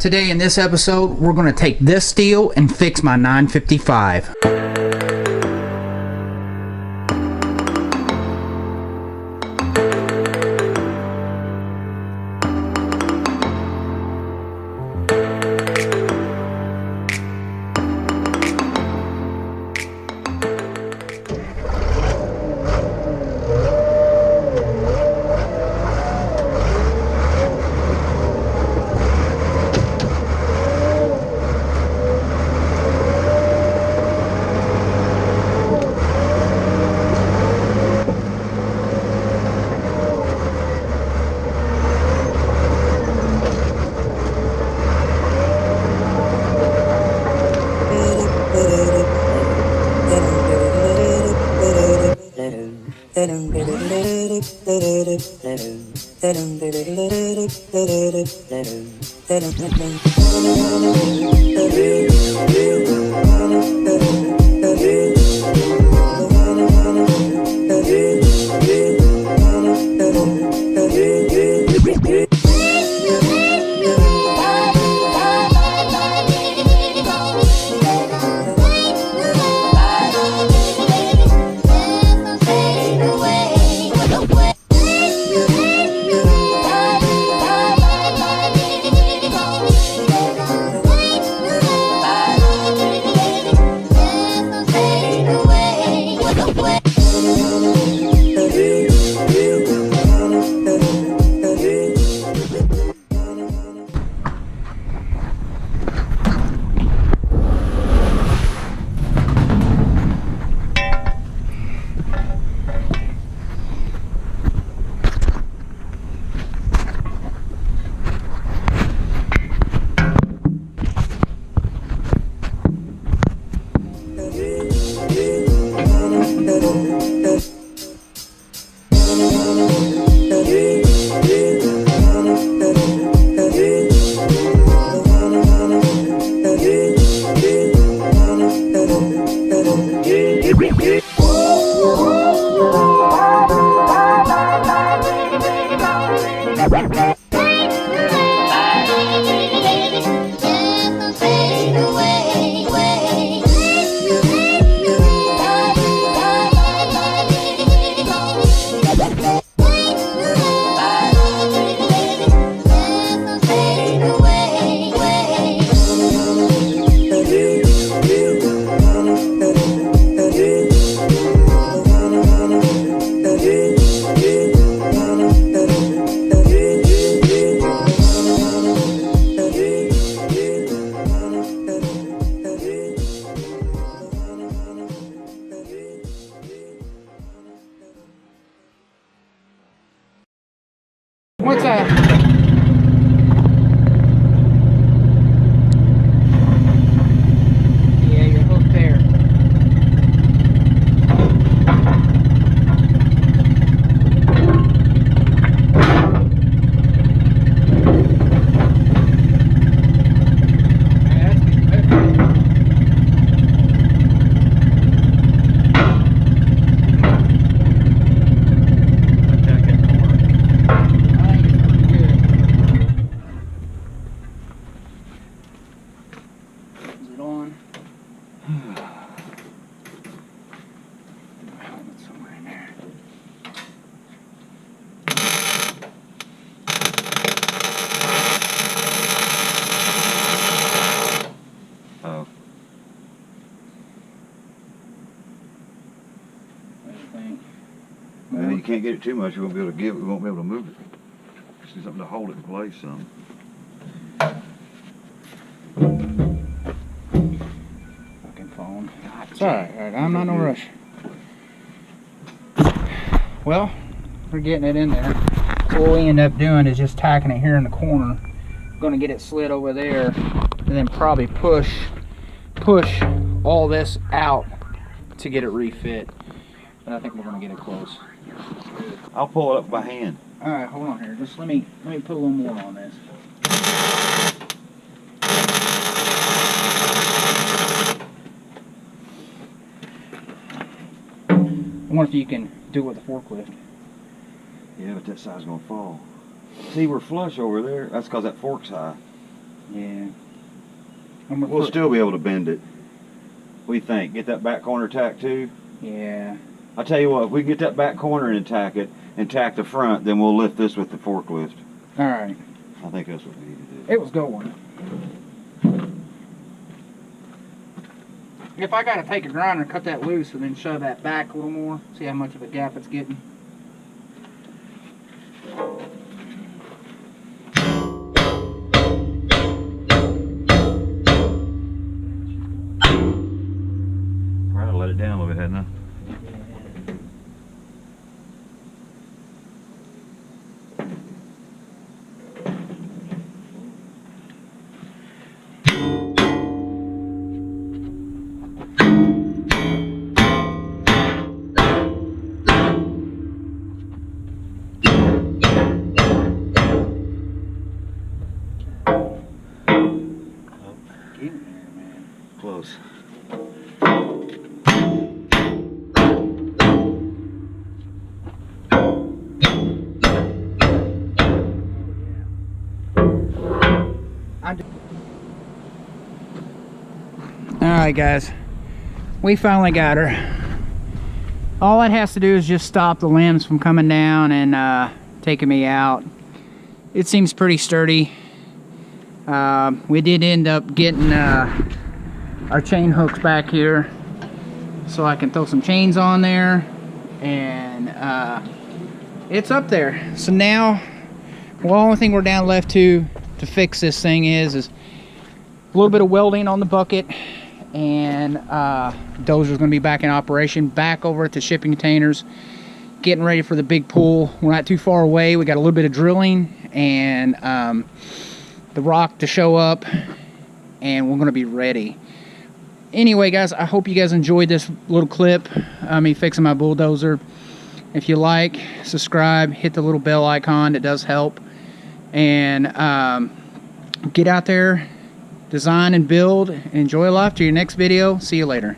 Today in this episode, we're going to take this steel and fix my 955. What's that? Yeah, you're hooked there. Well, you can't get it too much. You won't be able to give it. We won't be able to move it. Just need something to hold it in place. Some. Fucking phone. It's all right. I'm not in a rush. Well, we're getting it in there. So what we end up doing is just tacking it here in the corner. Going to get it slid over there, and then probably push all this out to get it refit. But I think we're going to get it close. I'll pull it up by hand. All right, hold on here. Just let me put a little more on this. I wonder if you can do it with a forklift. Yeah, but that side's gonna fall. See, we're flush over there. That's because that fork's high. Yeah. We'll still be able to bend it. What do you think? Get that back corner tacked too? Yeah. I'll tell you what, if we get that back corner and tack it, and tack the front, then we'll lift this with the forklift. Alright. I think that's what we need to do. It was going. If I gotta take a grinder and cut that loose and then shove that back a little more, see how much of a gap it's getting. Probably let it down a little bit, hadn't I? Close. Alright guys, we finally got her. All it has to do is just stop the limbs from coming down and taking me out. It seems pretty sturdy. We did end up getting our chain hooks back here so I can throw some chains on there, and it's up there. So now, well, the only thing we're down left to fix this thing is a little bit of welding on the bucket, and dozer's going to be back in operation, back over at the shipping containers, getting ready for the big pull. We're not too far away. We got a little bit of drilling and the rock to show up, and we're going to be ready. Anyway guys, I hope you guys enjoyed this little clip, me fixing my bulldozer. If you like, subscribe, hit the little bell icon, it does help. And get out there, design and build, and enjoy life. To your next video. See you later.